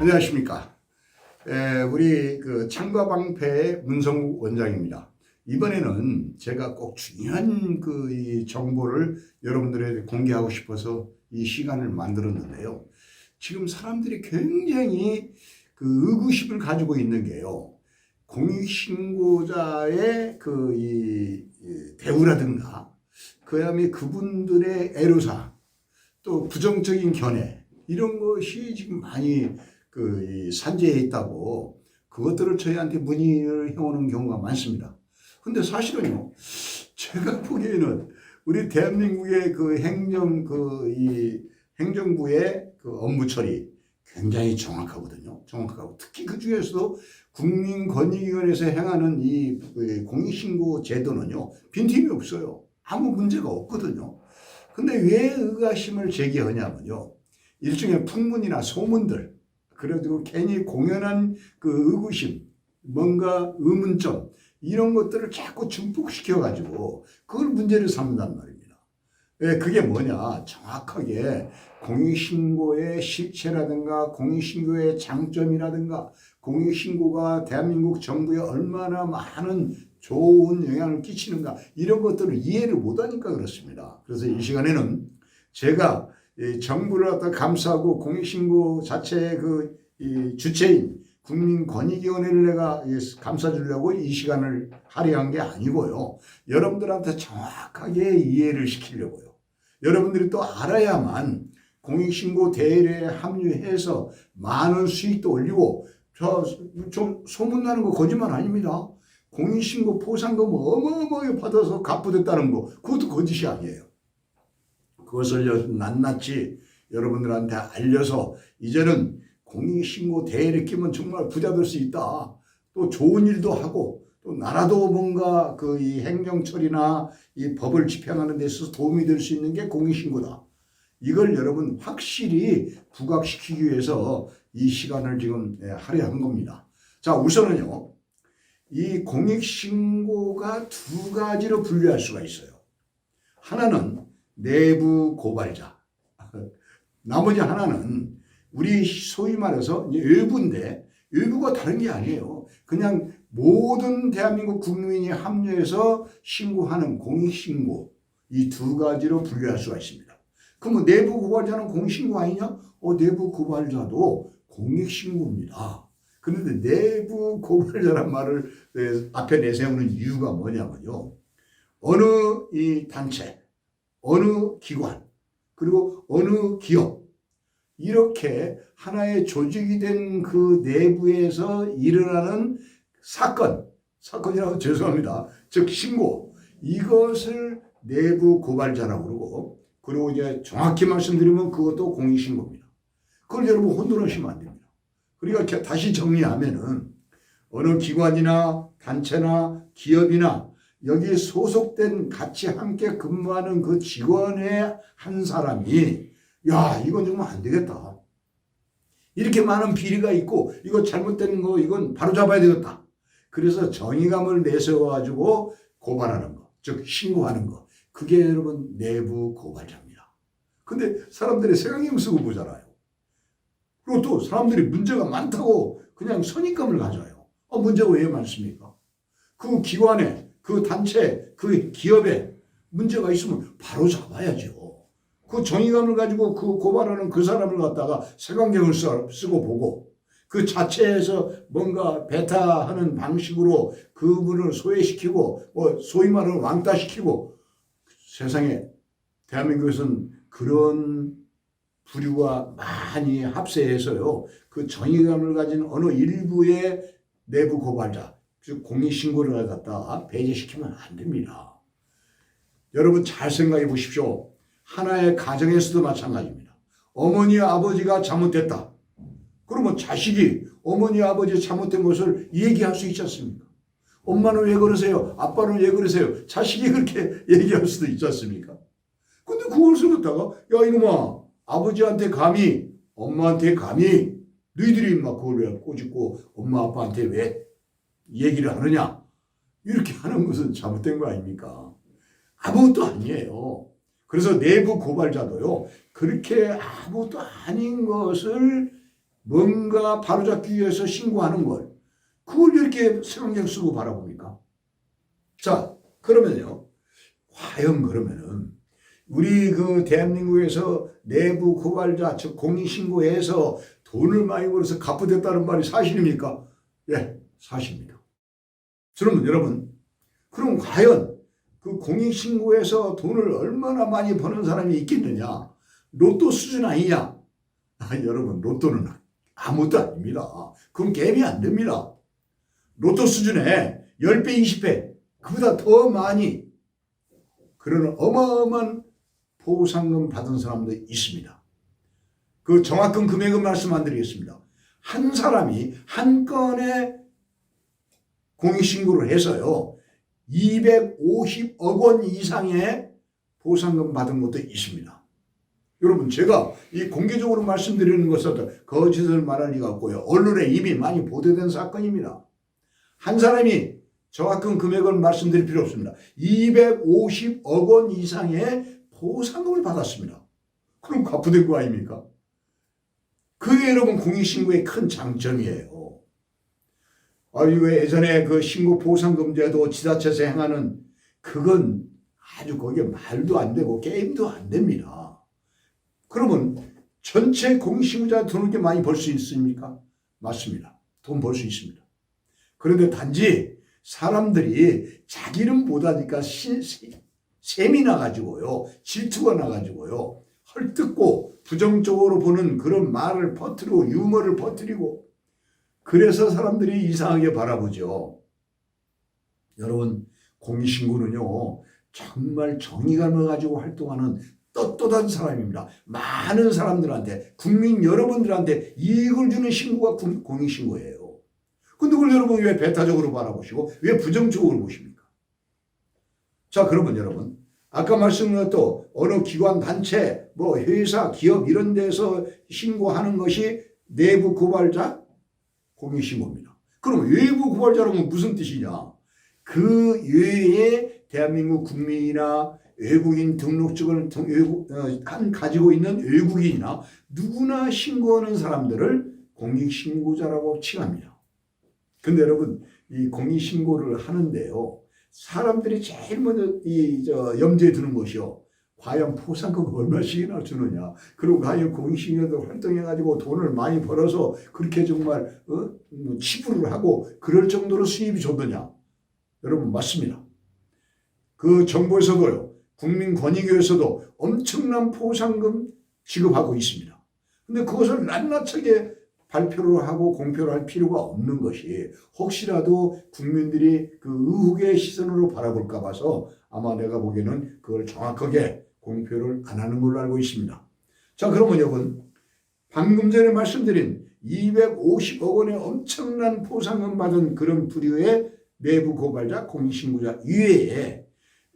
안녕하십니까. 우리 그 창과방패의 문성국 원장입니다. 이번에는 제가 꼭 중요한 이 정보를 여러분들에게 공개하고 싶어서 이 시간을 만들었는데요. 지금 사람들이 굉장히 의구심을 가지고 있는 게요. 공익신고자의 이 대우라든가, 그 다음에 그분들의 애로사항, 또 부정적인 견해, 이런 것이 지금 많이 산재해 있다고 그것들을 저희한테 문의를 해오는 경우가 많습니다. 근데 사실은요, 제가 보기에는 우리 대한민국의 이 행정부의 업무 처리 굉장히 정확하거든요. 정확하고 특히 그 중에서도 국민권익위원회에서 행하는 이 공익신고 제도는요, 빈틈이 없어요. 아무 문제가 없거든요. 근데 왜 의구심을 제기하냐면요, 일종의 풍문이나 소문들, 그래도 괜히 공연한 의구심, 뭔가 의문점, 이런 것들을 자꾸 증폭시켜가지고 그걸 문제를 삼는단 말입니다. 그게 뭐냐, 정확하게 공익신고의 실체라든가 공익신고의 장점이라든가 공익신고가 대한민국 정부에 얼마나 많은 좋은 영향을 끼치는가, 이런 것들을 이해를 못하니까 그렇습니다. 그래서 이 시간에는 제가 정부를 갖다 감싸고 공익신고 자체의 이 주체인 국민권익위원회를 내가 감싸주려고 이 시간을 할애한 게 아니고요. 여러분들한테 정확하게 이해를 시키려고요. 여러분들이 또 알아야만 공익신고 대회에 합류해서 많은 수익도 올리고, 좀 소문나는 거 거짓말 아닙니다. 공익신고 포상금 어마어마하게 받아서 납부됐다는 거, 그것도 거짓이 아니에요. 그것을 낱낱이 여러분들한테 알려서 이제는 공익신고 대회를 끼면 정말 부자 될 수 있다. 또 좋은 일도 하고, 또 나라도 뭔가 이 행정처리나 이 법을 집행하는 데 있어서 도움이 될 수 있는 게 공익신고다. 이걸 여러분 확실히 부각시키기 위해서 이 시간을 지금 할애한 겁니다. 자, 우선은요, 이 공익신고가 두 가지로 분류할 수가 있어요. 하나는 내부 고발자, 나머지 하나는 우리 소위 말해서 일부인데, 일부가 다른 게 아니에요. 그냥 모든 대한민국 국민이 합류해서 신고하는 공익신고, 이 두 가지로 분류할 수가 있습니다. 그럼 내부 고발자는 공익신고 아니냐? 내부 고발자도 공익신고입니다. 그런데 내부 고발자란 말을 앞에 내세우는 이유가 뭐냐면요, 어느 이 단체, 어느 기관, 그리고 어느 기업, 이렇게 하나의 조직이 된 그 내부에서 일어나는 사건이라고 죄송합니다. 즉 신고, 이것을 내부 고발자라고 그러고, 그리고 이제 정확히 말씀드리면 그것도 공익신고입니다. 그걸 여러분 혼돈하시면 안 됩니다. 그러니까 다시 정리하면은 어느 기관이나 단체나 기업이나 여기에 소속된 같이 함께 근무하는 그 직원의 한 사람이, 야, 이건 정말 안 되겠다. 이렇게 많은 비리가 있고 이거 잘못된 거 이건 바로 잡아야 되겠다. 그래서 정의감을 내세워가지고 고발하는 거, 즉 신고하는 거, 그게 여러분 내부 고발자입니다. 근데 사람들이 색안경 쓰고 보잖아요. 그리고 또 사람들이 문제가 많다고 그냥 선입감을 가져요. 문제가 왜 많습니까? 그 기관에, 그 단체, 그 기업에 문제가 있으면 바로 잡아야죠. 그 정의감을 가지고 그 고발하는 그 사람을 갖다가 색안경을 쓰고 보고, 그 자체에서 뭔가 배타하는 방식으로 그분을 소외시키고, 소위 말하는 왕따시키고, 세상에 대한민국에서는 그런 부류가 많이 합세해서요, 그 정의감을 가진 어느 일부의 내부 고발자, 즉 공익신고를 갖다 배제시키면 안 됩니다. 여러분 잘 생각해 보십시오. 하나의 가정에서도 마찬가지입니다. 어머니 아버지가 잘못됐다. 그러면 자식이 어머니 아버지 잘못된 것을 얘기할 수 있지 않습니까? 엄마는 왜 그러세요? 아빠는 왜 그러세요? 자식이 그렇게 얘기할 수도 있지 않습니까? 근데 그것을 갖다가, 야 이놈아, 아버지한테 감히, 엄마한테 감히, 너희들이 막 그걸 왜 꼬집고 엄마 아빠한테 왜 얘기를 하느냐, 이렇게 하는 것은 잘못된 거 아닙니까? 아무것도 아니에요. 그래서 내부 고발자도요, 그렇게 아무것도 아닌 것을 뭔가 바로잡기 위해서 신고하는 걸, 그걸 이렇게 색안경 쓰고 바라봅니까? 자, 그러면요. 과연 그러면은 우리 그 대한민국에서 내부 고발자, 즉 공익신고해서 돈을 많이 벌어서 갚아댔다는 말이 사실입니까? 예, 사실입니다. 그러면 여러분, 그럼 과연 그 공익신고에서 돈을 얼마나 많이 버는 사람이 있겠느냐? 로또 수준 아니냐? 여러분, 로또는 아무것도 아닙니다. 그건 갭이 안 됩니다. 로또 수준에 10배, 20배, 그보다 더 많이 그런 어마어마한 보상금 받은 사람도 있습니다. 그 정확한 금액은 말씀 안 드리겠습니다. 한 사람이 한 건의 공익신고를 해서요, 250억 원 이상의 보상금 받은 것도 있습니다. 여러분, 제가 이 공개적으로 말씀드리는 것은 거짓을 말할 리가 없고요. 언론에 이미 많이 보도된 사건입니다. 한 사람이 정확한 금액을 말씀드릴 필요 없습니다. 250억 원 이상의 보상금을 받았습니다. 그럼 갚아된 거 아닙니까? 그게 여러분 공익신고의 큰 장점이에요. 이거 예전에 그 신고 보상금제도 지자체에서 행하는 그건 아주 거기에 말도 안 되고 게임도 안 됩니다. 그러면 전체 공익신고자 돈을 이렇게 많이 벌 수 있습니까? 맞습니다. 돈 벌 수 있습니다. 그런데 단지 사람들이 자기 이름 못하니까 셈이 나가지고요, 질투가 나가지고요, 헐뜯고 부정적으로 보는 그런 말을 퍼뜨리고 유머를 퍼뜨리고, 그래서 사람들이 이상하게 바라보죠. 여러분, 공익신고는요 정말 정의감을 가지고 활동하는 떳떳한 사람입니다. 많은 사람들한테, 국민 여러분들한테 이익을 주는 신고가 공익신고예요. 근데 그걸 여러분 왜 배타적으로 바라보시고 왜 부정적으로 보십니까? 자, 그러면 여러분, 아까 말씀드린 또 어느 기관, 단체, 뭐 회사, 기업 이런 데서 신고하는 것이 내부 고발자 공익신고입니다. 그럼 외부 고발자라면 무슨 뜻이냐? 그 외에 대한민국 국민이나 외국인 등록증을 가지고 있는 외국인이나 누구나 신고하는 사람들을 공익신고자라고 칭합니다. 근데 여러분, 이 공익신고를 하는데요, 사람들이 제일 먼저 염두에 두는 것이요, 과연 보상금 얼마씩이나 주느냐, 그리고 과연 공익신고도 활동해가지고 돈을 많이 벌어서 그렇게 정말 치부를 하고 그럴 정도로 수입이 좋느냐. 여러분, 맞습니다. 그 정부에서도요, 국민권익위에서도 엄청난 보상금 지급하고 있습니다. 근데 그것을 낱낱하게 발표를 하고 공표를 할 필요가 없는 것이, 혹시라도 국민들이 그 의혹의 시선으로 바라볼까 봐서 아마 내가 보기에는 그걸 정확하게 공표를 안 하는 걸로 알고 있습니다. 자, 그러면 여러분, 방금 전에 말씀드린 250억 원의 엄청난 보상금 받은 그런 부류의 내부 고발자, 공익신고자 이외에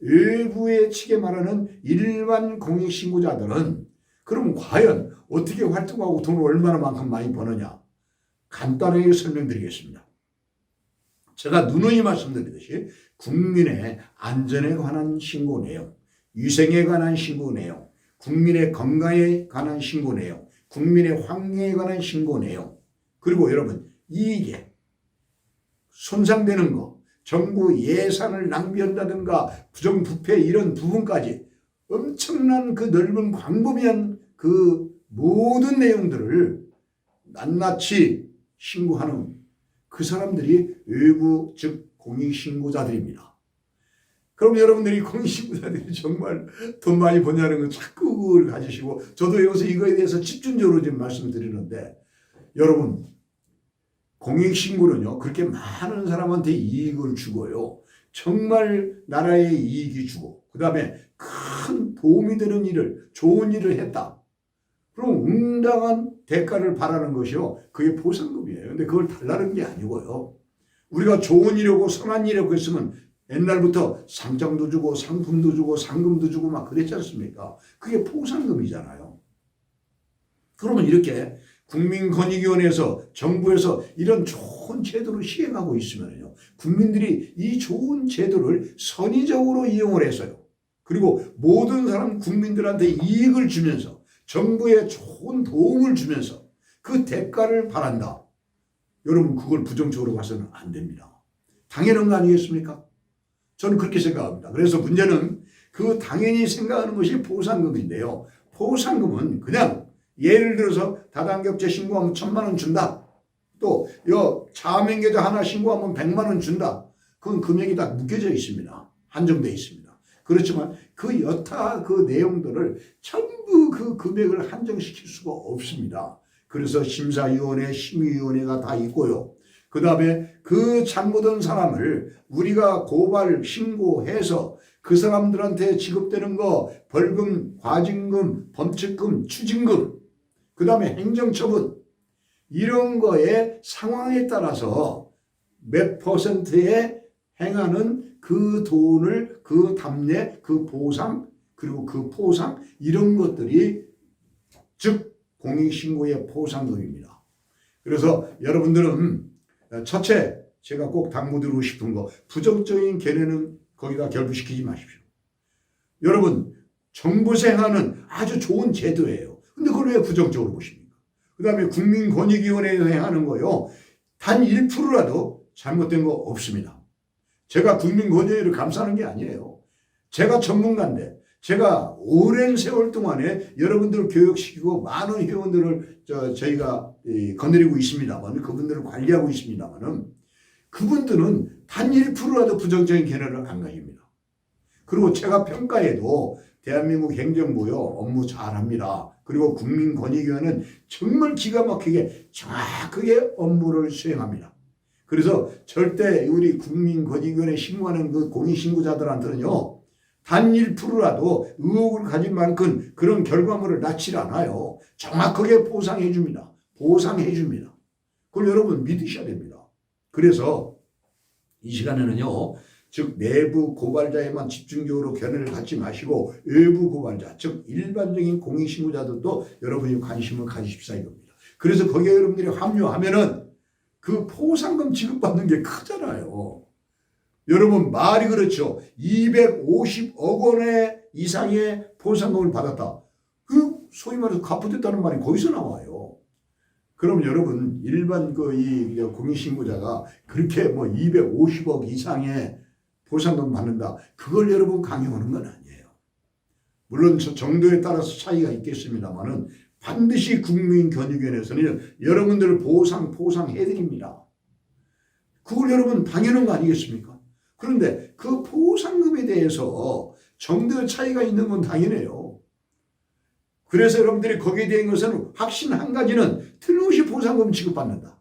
일부의 측에 말하는 일반 공익신고자들은 그럼 과연 어떻게 활동하고 돈을 얼마나 만큼 많이 버느냐? 간단하게 설명드리겠습니다. 제가 누누이 말씀드리듯이 국민의 안전에 관한 신고 내용, 위생에 관한 신고 내용, 국민의 건강에 관한 신고 내용, 국민의 환경에 관한 신고 내용, 그리고 여러분 이익에 손상되는 거, 정부 예산을 낭비한다든가 부정부패 이런 부분까지 엄청난 그 넓은 광범위한 그 모든 내용들을 낱낱이 신고하는 그 사람들이 외부 즉 공익신고자들입니다. 그럼 여러분들이 공익신고자들이 정말 돈 많이 버냐는 거 자꾸 그걸 가지시고, 저도 여기서 이거에 대해서 집중적으로 좀 말씀드리는데, 여러분 공익신고는요 그렇게 많은 사람한테 이익을 주고요, 정말 나라에 이익이 주고 그 다음에 큰 도움이 되는 일을, 좋은 일을 했다, 그럼 응당한 대가를 바라는 것이요, 그게 보상금이에요. 근데 그걸 달라는 게 아니고요, 우리가 좋은 일이고 선한 일이고 했으면 옛날부터 상장도 주고 상품도 주고 상금도 주고 막 그랬지 않습니까? 그게 보상금이잖아요. 그러면 이렇게 국민권익위원회에서 정부에서 이런 좋은 제도를 시행하고 있으면요, 국민들이 이 좋은 제도를 선의적으로 이용을 해서요, 그리고 모든 사람 국민들한테 이익을 주면서 정부에 좋은 도움을 주면서 그 대가를 바란다. 여러분 그걸 부정적으로 봐서는 안 됩니다. 당연한 거 아니겠습니까? 저는 그렇게 생각합니다. 그래서 문제는 그 당연히 생각하는 것이 포상금인데요. 포상금은 그냥 예를 들어서 다단계업체 신고하면 1,000만 원 준다. 또 자명계좌 하나 신고하면 100만 원 준다. 그건 금액이 다 묶여져 있습니다. 한정되어 있습니다. 그렇지만 그 여타 그 내용들을 전부 그 금액을 한정시킬 수가 없습니다. 그래서 심사위원회, 심의위원회가 다 있고요. 그 다음에 그 잘못한 사람을 우리가 고발, 신고해서 그 사람들한테 지급되는 거 벌금, 과징금, 범칙금, 추징금, 그 다음에 행정처분 이런 거에 상황에 따라서 몇 %에 행하는 그 돈을 그 답례, 그 보상 그리고 그 포상 이런 것들이 즉 공익신고의 포상금입니다. 그래서 여러분들은 첫째 제가 꼭 당부드리고 싶은 거 부정적인 견해는 거기다 결부시키지 마십시오. 여러분 정부에서 행하는 아주 좋은 제도예요. 근데 그걸 왜 부정적으로 보십니까? 그 다음에 국민권익위원회에서 행하는 거요. 단 1%라도 잘못된 거 없습니다. 제가 국민권익위를 감싸는 게 아니에요. 제가 전문가인데 제가 오랜 세월 동안에 여러분들을 교육시키고 많은 회원들을 저희가 거느리고 있습니다만 그분들을 관리하고 있습니다만 그분들은 단 1%라도 부정적인 견해를 안 가집니다. 그리고 제가 평가에도 대한민국 행정부요 업무 잘합니다. 그리고 국민권익위원회는 정말 기가 막히게 정확하게 업무를 수행합니다. 그래서 절대 우리 국민권익위원회 신고하는 그 공익신고자들한테는요 단 1%라도 의혹을 가진 만큼 그런 결과물을 낳지 않아요. 정확하게 보상해 줍니다. 보상해 줍니다. 그걸 여러분 믿으셔야 됩니다. 그래서 이 시간에는요. 즉 내부 고발자에만 집중적으로 견해를 갖지 마시고 외부 고발자 즉 일반적인 공익신고자들도 여러분이 관심을 가지십사 이겁니다. 그래서 거기에 여러분들이 합류하면은 그 포상금 지급받는 게 크잖아요. 여러분 말이 그렇죠. 250억 원의 이상의 포상금을 받았다. 그 소위 말해서 갚아줬다는 말이 거기서 나와요. 그럼 여러분 일반 이 공익신고자가 그렇게 뭐 250억 이상의 포상금 받는다. 그걸 여러분 강요하는 건 아니에요. 물론 정도에 따라서 차이가 있겠습니다만은 반드시 국민권익위원회에서는 여러분들을 포상해드립니다. 그걸 여러분 당연한 거 아니겠습니까? 그런데 그 포상금에 대해서 정도의 차이가 있는 건 당연해요. 그래서 여러분들이 거기에 대한 것은 확신 한 가지는 틀림없이 포상금 지급받는다.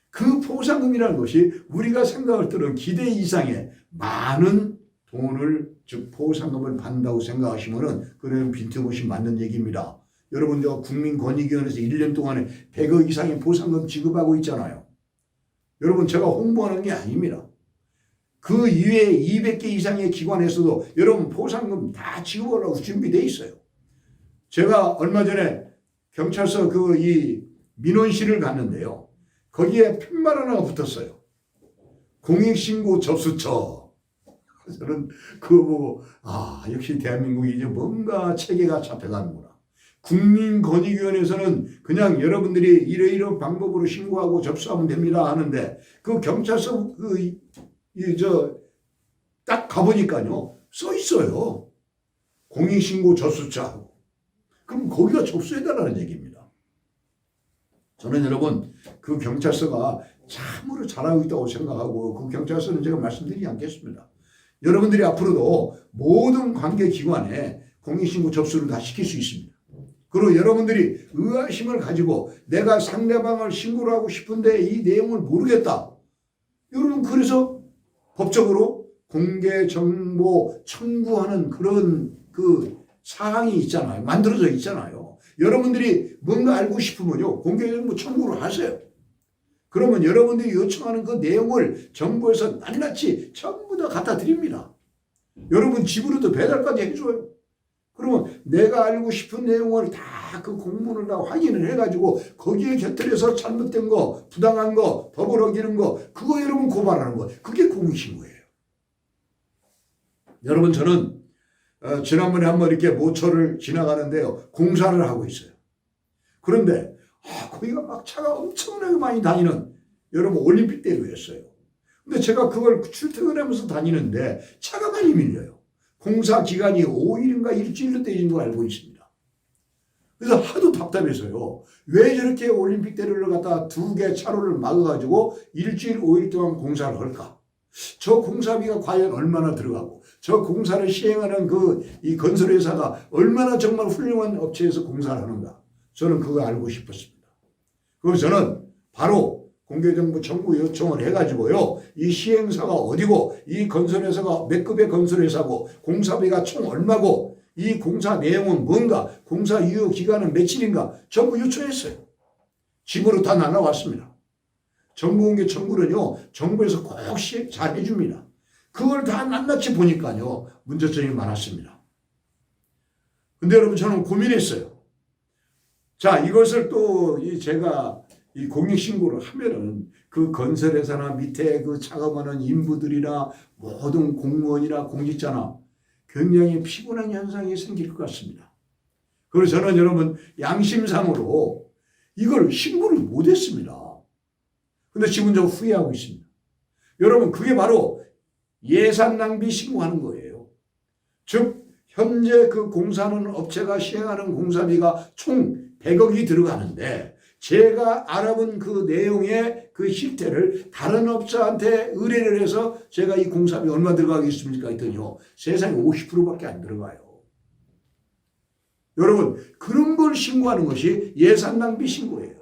그 포상금이라는 것이 우리가 생각할 때는 기대 이상의 많은 돈을 즉 포상금을 받는다고 생각하시면은 그런 빈틈없이 맞는 얘기입니다. 여러분 저 국민권익위원회에서 1년 동안에 100억 이상의 포상금 지급하고 있잖아요. 여러분 제가 홍보하는 게 아닙니다. 그 이외에 200개 이상의 기관에서도 여러분 포상금 다 지급하려고 준비되어 있어요. 제가 얼마 전에 경찰서 이 민원실을 갔는데요. 거기에 팻말 하나가 붙었어요. 공익신고 접수처. 저는 그거 보고 역시 대한민국이 이제 뭔가 체계가 잡혀가는구나. 국민권익위원회에서는 그냥 여러분들이 이러이러한 방법으로 신고하고 접수하면 됩니다 하는데 그 경찰서 딱 가보니까요 써 있어요. 공익신고 접수처. 그럼 거기가 접수해달라는 얘기입니다. 저는 여러분 그 경찰서가 참으로 잘하고 있다고 생각하고 그 경찰서는 제가 말씀드리지 않겠습니다. 여러분들이 앞으로도 모든 관계기관에 공익신고 접수를 다 시킬 수 있습니다. 그리고 여러분들이 의아심을 가지고 내가 상대방을 신고를 하고 싶은데 이 내용을 모르겠다. 여러분 그래서 법적으로 공개정보 청구하는 그런 그 사항이 있잖아요. 만들어져 있잖아요. 여러분들이 뭔가 알고 싶으면요. 공개정보 청구를 하세요. 그러면 여러분들이 요청하는 그 내용을 정부에서 낱낱이 전부 다 갖다 드립니다. 여러분 집으로도 배달까지 해줘요. 그러면 내가 알고 싶은 내용을 다 그 공문을 다 확인을 해가지고 거기에 곁들여서 잘못된 거, 부당한 거, 법을 어기는 거 그거 여러분 고발하는 거 그게 공익신고예요. 여러분 저는 지난번에 한번 이렇게 모처를 지나가는데요. 공사를 하고 있어요. 그런데 거기가 막 차가 엄청나게 많이 다니는 여러분 올림픽대로였어요. 근데 제가 그걸 출퇴근하면서 다니는데 차가 많이 밀려요. 공사 기간이 5일인가 일주일로 떼진 거 알고 있습니다. 그래서 하도 답답해서요. 왜 저렇게 올림픽대로를 갖다 2개 차로를 막아가지고 일주일 5일 동안 공사를 할까? 저 공사비가 과연 얼마나 들어가고 저 공사를 시행하는 이 건설회사가 얼마나 정말 훌륭한 업체에서 공사를 하는가? 저는 그거 알고 싶었습니다. 그래서 저는 바로 공개정보 청구 요청을 해가지고요. 이 시행사가 어디고 이 건설회사가 몇 급의 건설회사고 공사비가 총 얼마고 이 공사 내용은 뭔가 공사 유효 기간은 며칠인가 전부 요청했어요. 집으로 다 날라왔습니다. 정보공개 청구는요. 정부에서 꼭 잘 해줍니다. 그걸 다 낱낱이 보니까요. 문제점이 많았습니다. 근데 여러분 저는 고민했어요. 자, 이것을 또 제가 이 공익신고를 하면은 그 건설회사나 밑에 그 작업하는 인부들이나 모든 공무원이나 공직자나 굉장히 피곤한 현상이 생길 것 같습니다. 그래서 저는 여러분 양심상으로 이걸 신고를 못했습니다. 근데 지금 저 후회하고 있습니다. 여러분 그게 바로 예산 낭비 신고하는 거예요. 즉 현재 그 공사하는 업체가 시행하는 공사비가 총 100억이 들어가는데 제가 알아본 그 내용의 그 실태를 다른 업자한테 의뢰를 해서 제가 이 공사비 얼마 들어가겠습니까 했더니요. 세상에 50%밖에 안 들어가요. 여러분 그런 걸 신고하는 것이 예산 낭비 신고예요.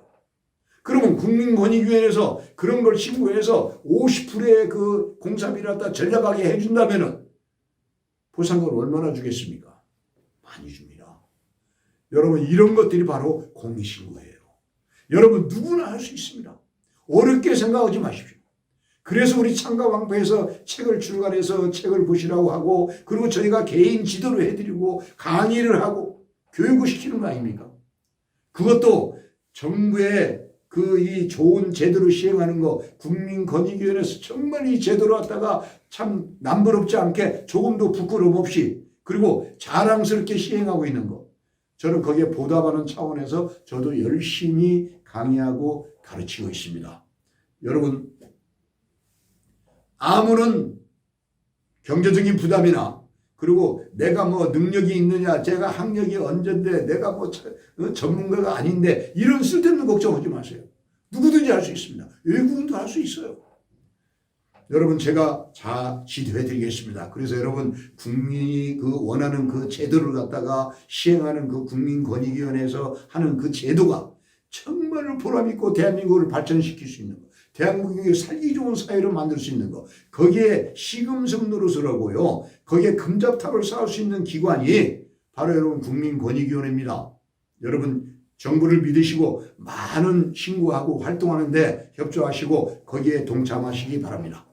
그러면 국민권익위원회에서 그런 걸 신고해서 50%의 그 공사비를 갖다 전략하게 해준다면은 보상금을 얼마나 주겠습니까? 많이 줍니다. 여러분 이런 것들이 바로 공익신고예요. 여러분 누구나 할 수 있습니다. 어렵게 생각하지 마십시오. 그래서 우리 창가방패에서 책을 출간해서 책을 보시라고 하고 그리고 저희가 개인 지도를 해드리고 강의를 하고 교육을 시키는 거 아닙니까? 그것도 정부의 이 좋은 제도를 시행하는 거 국민권익위원회에서 정말 이 제도를 갖다가 참 남부럽지 않게 조금도 부끄러움 없이 그리고 자랑스럽게 시행하고 있는 거 저는 거기에 보답하는 차원에서 저도 열심히 강의하고 가르치고 있습니다. 여러분 아무런 경제적인 부담이나 그리고 내가 뭐 능력이 있느냐 제가 학력이 언젠데 내가 뭐 전문가가 아닌데 이런 쓸데없는 걱정하지 마세요. 누구든지 할 수 있습니다. 외국인도 할 수 있어요. 여러분 제가 지도해 드리겠습니다. 그래서 여러분 국민이 원하는 그 제도를 갖다가 시행하는 그 국민권익위원회에서 하는 그 제도가 정말로 보람있고 대한민국을 발전시킬 수 있는 거 대한민국이 살기 좋은 사회로 만들 수 있는 거 거기에 시금석 노릇을 거기에 금잡탑을 쌓을 수 있는 기관이 바로 여러분 국민권익위원회입니다. 여러분 정부를 믿으시고 많은 신고하고 활동하는데 협조하시고 거기에 동참하시기 바랍니다.